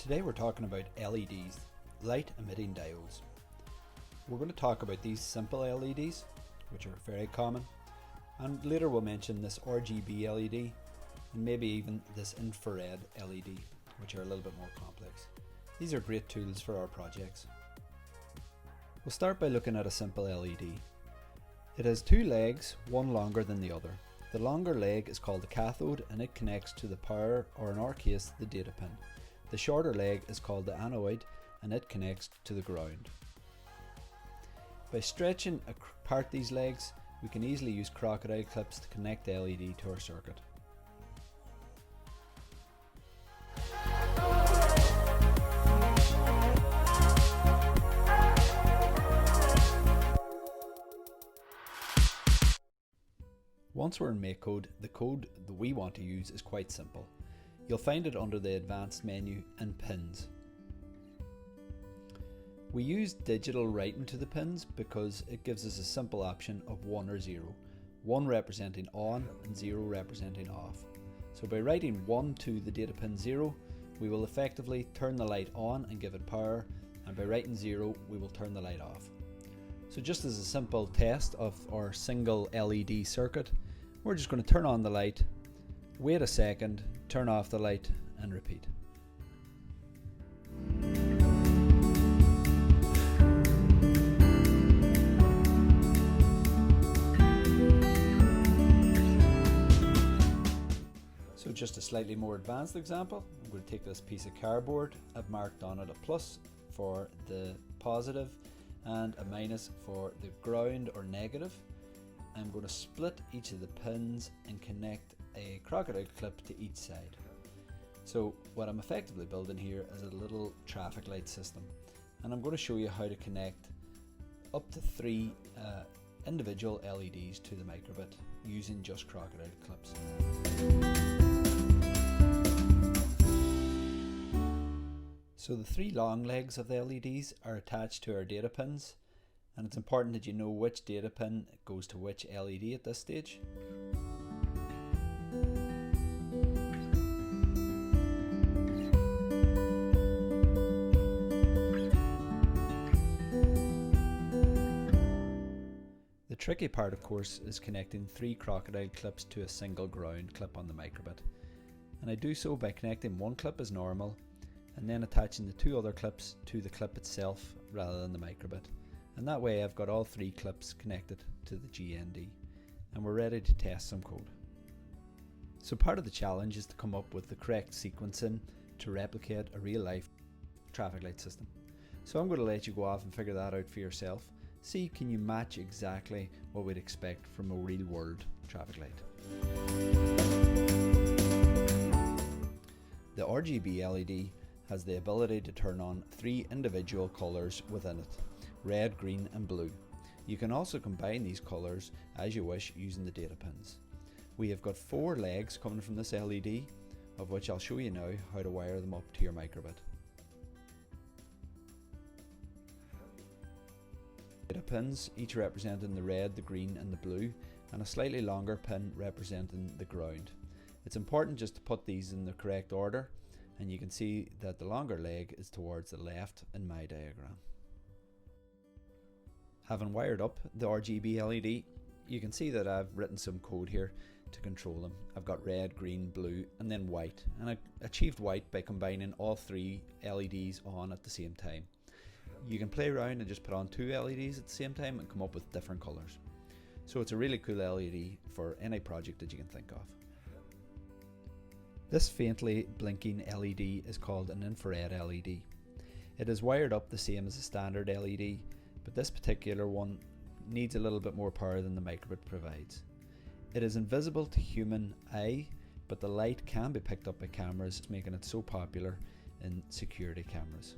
Today we're talking about LEDs, light emitting diodes. We're going to talk about these simple LEDs, which are very common, and later we'll mention this RGB LED and maybe even this infrared LED, which are a little bit more complex. These are great tools for our projects. We'll start by looking at a simple LED. It has two legs, one longer than the other. The longer leg is called the cathode and it connects to the power, or in our case the data pin. The shorter leg is called the anode and it connects to the ground. By stretching apart these legs, we can easily use crocodile clips to connect the LED to our circuit. Once we're in MakeCode, the code that we want to use is quite simple. You'll find it under the Advanced menu and Pins. We use digital writing to the pins because it gives us a simple option of 1 or 0, 1 representing on and 0 representing off. So by writing 1 to the data pin 0, we will effectively turn the light on and give it power, and by writing 0, we will turn the light off. So just as a simple test of our single LED circuit, we're just going to turn on the light, wait a second, turn off the light and repeat. So just a slightly more advanced example, I'm going to take this piece of cardboard. I've marked on it a plus for the positive and a minus for the ground or negative. I'm going to split each of the pins and connect a crocodile clip to each side. So what I'm effectively building here is a little traffic light system, and I'm going to show you how to connect up to 3 individual LEDs to the microbit using just crocodile clips. So the 3 long legs of the LEDs are attached to our data pins, and it's important that you know which data pin goes to which LED at this stage. The tricky part, of course, is connecting 3 crocodile clips to a single ground clip on the microbit, and I do so by connecting one clip as normal and then attaching the 2 other clips to the clip itself rather than the microbit. And that way I've got all 3 clips connected to the GND, and we're ready to test some code. So part of the challenge is to come up with the correct sequencing to replicate a real life traffic light system. So I'm going to let you go off and figure that out for yourself. See, can you match exactly what we'd expect from a real world traffic light. The RGB LED has the ability to turn on 3 individual colours within it: red, green and blue. You can also combine these colours as you wish using the data pins. We have got 4 legs coming from this LED, of which I'll show you now how to wire them up to your microbit. Data pins, each representing the red, the green and the blue, and a slightly longer pin representing the ground. It's important just to put these in the correct order, and you can see that the longer leg is towards the left in my diagram. Having wired up the RGB LED, you can see that I've written some code here to control them. I've got red, green, blue and then white, and I achieved white by combining all 3 LEDs on at the same time. You can play around and just put on 2 LEDs at the same time and come up with different colours. So it's a really cool LED for any project that you can think of. This faintly blinking LED is called an infrared LED. It is wired up the same as a standard LED, but this particular one needs a little bit more power than the microbit provides. It is invisible to human eye, but the light can be picked up by cameras, making it so popular in security cameras.